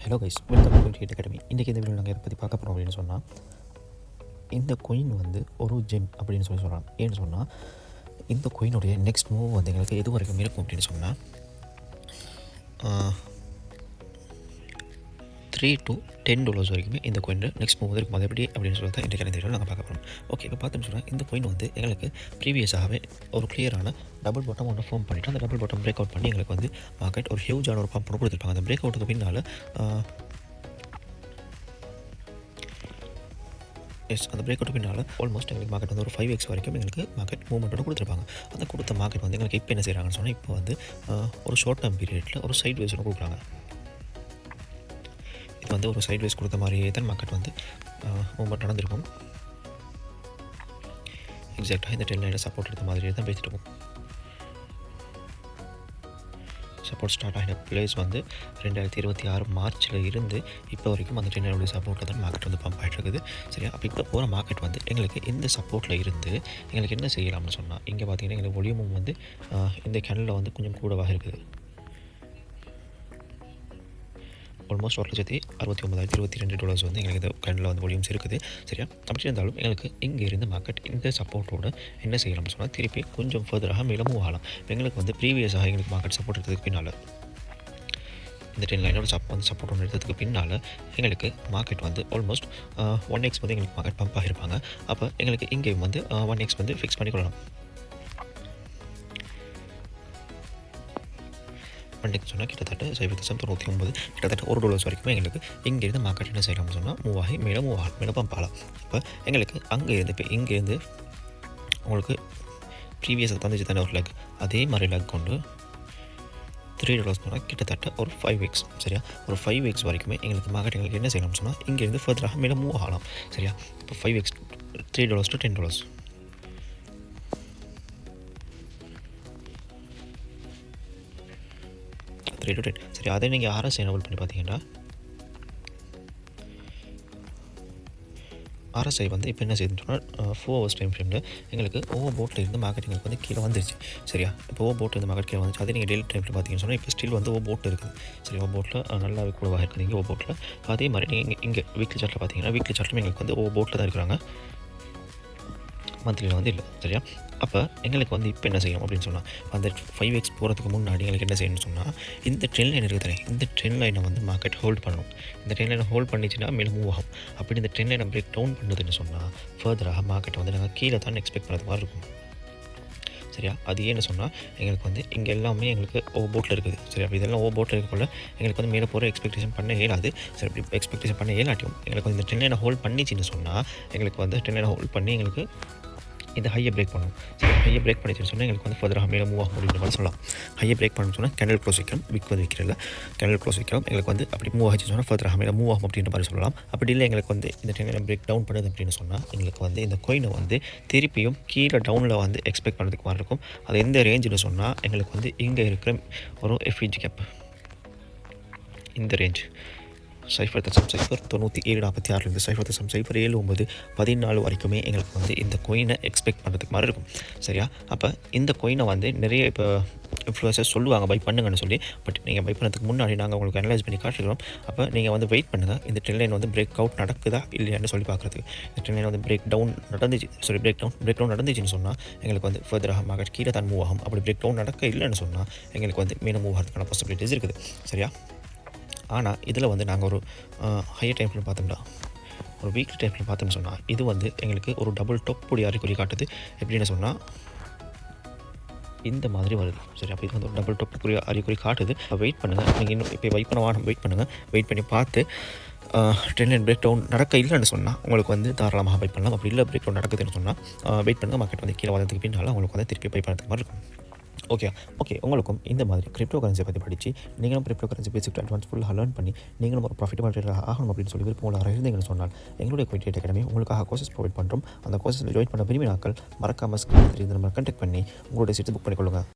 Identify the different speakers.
Speaker 1: Hello guys, welcome to trade academy. இன்றைக்கி இந்த video நாங்கள் எதை பற்றி பார்க்க போகிறோம் அப்படின்னு சொன்னால், இந்த கொயின் வந்து ஒரு ஜெம் அப்படின்னு சொல்லலாம். ஏன்னு சொன்னால், இந்த கொயினுடைய நெக்ஸ்ட் மூவ் வந்து எங்களுக்கு எது வரைக்கும் இருக்கும் அப்படின்னு சொன்னால், 3 to $10 வரைக்குமே இந்த கோயின் நெக்ஸ்ட் மூவ் இருக்கும். அது எப்படி அப்படின்னு சொல்லி தான் இன்றைக்கு இந்த வீடியோ நாங்கள் பார்க்க போகிறோம். ஓகே, இப்போ பார்த்தோம்னு சொன்னால் இந்த கோயின் வந்து எங்களுக்கு ப்ரீவியஸாகவே ஒரு கிளியரான டபுள் பாட்டம் ஒன்று ஃபார்ம் பண்ணிவிட்டு அந்த டபுள் பாட்டம் பிரேக் அவுட் பண்ணி எங்களுக்கு வந்து மார்க்கெட் ஒரு ஹியூஜான ஒரு பம்ப் கொடுத்துருப்பாங்க. அந்த பிரேக் அவுட்டுக்கு பின்னால் அந்த பிரேக் அவுட் பின்னால் ஆல்மோஸ்ட் எங்களுக்கு மார்க்கெட் வந்து ஒரு 5x வரைக்கும் எங்களுக்கு மார்க்கெட் மூவ்மெண்ட்டோட கொடுத்துருப்பாங்க. அந்த கொடுத்த மார்க்கெட் வந்து எங்களுக்கு இப்போ என்ன செய்கிறாங்கன்னு சொன்னால், இப்போ வந்து ஒரு ஷார்ட் டேர்ம் பீரியடில் ஒரு சைட் வேஸோட கொடுக்குறாங்க. இது வந்து ஒரு சைட் வேஸ் கொடுத்த மாதிரியே தான் மார்க்கெட் வந்து மூவ்மெண்ட் நடந்திருக்கும். எக்ஸாக்டாக இந்த ட்ரெண்ட் லைனில் சப்போர்ட் எடுத்த மாதிரியே தான் பேசிட்டு இருக்கும். சப்போர்ட் ஸ்டார்ட் ஆகின பிளேஸ் வந்து 2026 மார்ச்சில் இருந்து இப்போ வரைக்கும் அந்த ட்ரெண்ட் லைனுடைய சப்போர்ட்டில் தான் மார்க்கெட் வந்து பம்ப் ஆகிட்டு இருக்குது. சரியா, அப்போ இப்போ போகிற மார்க்கெட் வந்து எங்களுக்கு இந்த சப்போர்ட்டில் இருந்து எங்களுக்கு என்ன செய்யலாம்னு சொன்னால், இங்கே பார்த்தீங்கன்னா எங்களுக்கு வால்யூமும் வந்து இந்த கேனலில் வந்து கொஞ்சம் கூடவாக இருக்குது. ஆல்மோஸ்ட் $1,69,022 வந்து எங்களுக்கு இந்த கேண்டில் வந்து வால்யூம்ஸ் இருக்குது. சரியா, அப்படி இருந்தாலும் எங்களுக்கு இங்கே இருந்து மார்க்கெட் இந்த சப்போர்ட்டோடு என்ன செய்யலாம்னு சொன்னால், திருப்பி கொஞ்சம் ஃபர்தராக மேலே மூவ் ஆகலாம். எங்களுக்கு வந்து ப்ரீவியஸாக எங்களுக்கு மார்க்கெட் சப்போர்ட் எடுத்ததுக்கு பின்னால் இந்த ட்ரெண்ட் லைனோட சப்போர்ட் ஒன்று எடுத்ததுக்கு பின்னால் எங்களுக்கு மார்க்கெட் வந்து ஆல்மோஸ்ட் 1x வந்து எங்களுக்கு மார்க்கெட் பம்ப் ஆகிருப்பாங்க. அப்போ எங்களுக்கு இங்கேயும் வந்து 1x வந்து ஃபிக்ஸ் பண்ணிக்கொள்ளலாம். பண்டிகை சொன்னால் கிட்டத்தட்ட 0.99 கிட்டத்தட்ட $1 வரைக்குமே எங்களுக்கு இங்கேருந்து மார்க்கெட் என்ன செய்யலாம்னு சொன்னால் மூவ் ஆகி மேலே பம்ப் ஆகலாம். இப்போ எங்களுக்கு அங்கேருந்து இப்போ இங்கேருந்து உங்களுக்கு ப்ரீவியஸாக தந்துச்சு தானே ஒரு லெக், அதே மாதிரி லெக் கொண்டு $3 போனால் கிட்டத்தட்ட ஒரு 5x. சரியா, ஒரு 5x வரைக்குமே எங்களுக்கு மார்க்கெட் எங்களுக்கு என்ன செய்யலாம்னு சொன்னால் இங்கேருந்து ஃபர்தராக மேலே மூவ் ஆகலாம். சரியா, இப்போ 5x $3 to $10. சரி, அதை நீங்கள் RSI எனபிள் பண்ணி பார்த்தீங்கன்னா, RSI வந்து இப்போ என்ன செய்யுதுன்னு சொன்னால் 4 hours டைம் ஃப்ரேமில் எங்களுக்கு ஓவர் போட்டில் இருந்து மார்க்கெட் எங்களுக்கு வந்து கீழே வந்துருச்சு. சரியா, இப்போ ஓவர் போட்டில் இருந்து மார்க்கெட் கீழே வந்துச்சு. அதே நீங்கள் டெய்லி டைமில் பார்த்தீங்கன்னு சொன்னால் இப்போ ஸ்டில் வந்து ஓவர் போட் இருக்குது. சரி, ஓவர் போட்டில் நல்லாவே கூடவாக இருக்குது இங்கே ஓவர் போட்டில். அதே மாதிரி நீங்கள் இங்கே வீக்லி சார்ட்டில் பார்த்தீங்கன்னா, வீக்லி சார்ட்டில் எங்களுக்கு வந்து ஓவர் போட்டில் தான் இருக்கிறாங்க, மந்த்லியில் வந்து இல்லை. சரியா, அப்போ எங்களுக்கு வந்து இப்போ என்ன செய்யணும் அப்படின்னு சொன்னால், அந்த 5x போகிறதுக்கு முன்னாடி எங்களுக்கு என்ன செய்யணும்னு சொன்னால், இந்த ட்ரெண்ட் லைன் இருக்குது தானே, இந்த ட்ரெண்ட் லைனை வந்து மார்க்கெட் ஹோல்ட் பண்ணணும். இந்த ட்ரெண்ட் லைனை ஹோல்ட் பண்ணிச்சுன்னா மேலே மூவ் ஆகும். அப்படி இந்த ட்ரெண்ட் லைனை பிரேக் டவுன் பண்ணுதுன்னு சொன்னால் ஃபர்தராக மார்க்கெட் வந்து நாங்கள் கீழே தான் எக்ஸ்பெக்ட் பண்ணுறது மாதிரி இருக்கும். சரியா, அது ஏன்னு சொன்னால் எங்களுக்கு வந்து இங்கே எல்லாமே எங்களுக்கு ஓவர் போட்டில் இருக்குது. சரி, அப்படி இதெல்லாம் ஓவர் போட்டில் இருக்கக்குள்ள எங்களுக்கு வந்து மேலே போகிற எக்ஸ்பெக்டேஷன் பண்ண இயலாது. சரி, அப்படி எக்ஸ்பெக்டேஷன் பண்ண இயலாட்டியும் எங்களுக்கு வந்து இந்த ட்ரெண்ட் லைனை ஹோல்ட் பண்ணிச்சின்னு சொன்னால் எங்களுக்கு வந்து ட்ரெண்ட் லைனை ஹோல்ட் பண்ணி எங்களுக்கு இந்த ஹையை பிரேக் பண்ணணும். சரி, ஹையை பிரேக் பண்ணிச்சுன்னு சொன்னால் எங்களுக்கு வந்து ஃபர்தராக மேலே மூவ் ஆகும் அப்படின்ற மாதிரி சொல்லலாம். ஹையை பிரேக் பண்ணணும்னு சொன்னால் கேண்டில் க்ளோஸ் வைக்கிறோம், விக் வந்து வைக்கிறதில்ல, கேண்டில் க்ளோஸ் வைக்கிறோம். எங்களுக்கு வந்து அப்படி மூவ் ஆகிடுச்சுன்னு சொன்னால் ஃபர்தராக மேலே மூவ் ஆகும் அப்படின்ற மாதிரி சொல்லலாம். அப்படி இல்லை எங்களுக்கு வந்து இந்த ட்ரெண்ட் பிரேக் டவுன் பண்ணுது அப்படின்னு சொன்னால் எங்களுக்கு வந்து இந்த கோயினை வந்து திருப்பியும் கீழே டவுனில் வந்து எக்ஸ்பெக்ட் பண்ணுறதுக்கு மாதிரி இருக்கும். அது எந்த ரேஞ்சுன்னு சொன்னால் எங்களுக்கு வந்து இங்கே இருக்கிற ஒரு FVG கேப், இந்த ரேஞ்ச் 0.9746 0.9779 வரைக்குமே எங்களுக்கு வந்து இந்த கோயினை எக்ஸ்பெக்ட் பண்ணுறதுக்கு மாதிரி இருக்கும். சரியா, அப்போ இந்த கோயினை வந்து நிறைய இப்போ இன்ஃப்ளூயன்சர்ஸ் சொல்லுவாங்க பை பண்ணுங்கன்னு சொல்லி. பட் நீங்கள் பை பண்ணுறதுக்கு முன்னாடி நாங்கள் உங்களுக்கு அனலைஸ் பண்ணி காட்டுறோம். அப்போ நீங்கள் வந்து வெயிட் பண்ணுங்கள், இந்த ட்ரெண்ட் லைன் வந்து பிரேக் அவுட் நடக்குதா இல்லையான்னு சொல்லி பார்க்குறதுக்கு. இந்த ட்ரெண்ட் லைன் வந்து பிரேக் டவுன் நடந்துச்சுன்னு சொன்னால் எங்களுக்கு வந்து ஃபர்தராக மார்க்கெட் கீழே தான் மூவ் ஆகும். அப்படி பிரேக் டவுன் நடக்க இல்லைன்னு சொன்னால் எங்களுக்கு வந்து மேலே மூவ் ஆகிறதுக்கான பாசிபிலிட்டிஸ் இருக்குது. சரியா, ஆனால் இதில் வந்து நாங்கள் ஒரு ஹையர் டைம் ஃப்ரேம் பார்த்தோம்னா, ஒரு வீக்லி டைம் ஃப்ரேம் பார்த்தோம்னு சொன்னால் இது வந்து எங்களுக்கு ஒரு டபுள் டாப் பொடி அறிகுறி காட்டுது. எப்படின்னு சொன்னால் இந்த மாதிரி வருது. சரி, அப்போ இது வந்து ஒரு டபுள் டாப் அறிகுறி காட்டுது. வெயிட் பண்ணுங்கள், நீங்கள் இன்னும் இப்போ வெயிட் பண்ணுங்கள், வெயிட் பண்ணி பார்த்து ட்ரெண்ட் லைன் பிரேக் டவுன் நடக்க இல்லைன்னு சொன்னால் உங்களுக்கு வந்து தாராளமாக பை பண்ணலாம். அப்படி இல்லை பிரேக் டவுன் நடக்குதுன்னு சொன்னால் வெயிட் பண்ணுங்கள், மார்க்கெட் வந்து கீழே வந்ததுக்கு பின்னால் உங்களுக்கு வந்து திருப்பி பை பண்ணுறதுக்கு மாதிரி இருக்கும். ஓகே, உங்களுக்கும் இந்த மாதிரி கிரிப்டோ கரன்சியை பற்றி படித்து நீங்களும் கிரிப்டோ கரன்சி பேசிக் அட்வான்ஸ் ஃபுல்லாக லேர்ன் பண்ணி நீங்களும் ஒரு ப்ராஃபிட்டபிள் ட்ரேடராக ஆகணும் அப்படின்னு சொல்லி விருப்பம் இருந்தீங்கன்னு சொன்னால் எங்களுடைய ட்ரேட் அகாடமி உங்களுக்காக கோர்சஸ் ப்ரொவைட் பண்ணுறோம். அந்த கோர்சஸில் ஜாயின் பண்ண விரும்பினாக்கள் மறக்காமல் ஸ்க்ரீன் தெரியுது நம்ம கான்டாக்ட் பண்ணி உங்களுடைய சீட்டு புக் பண்ணிக்கொள்ளுங்கள்.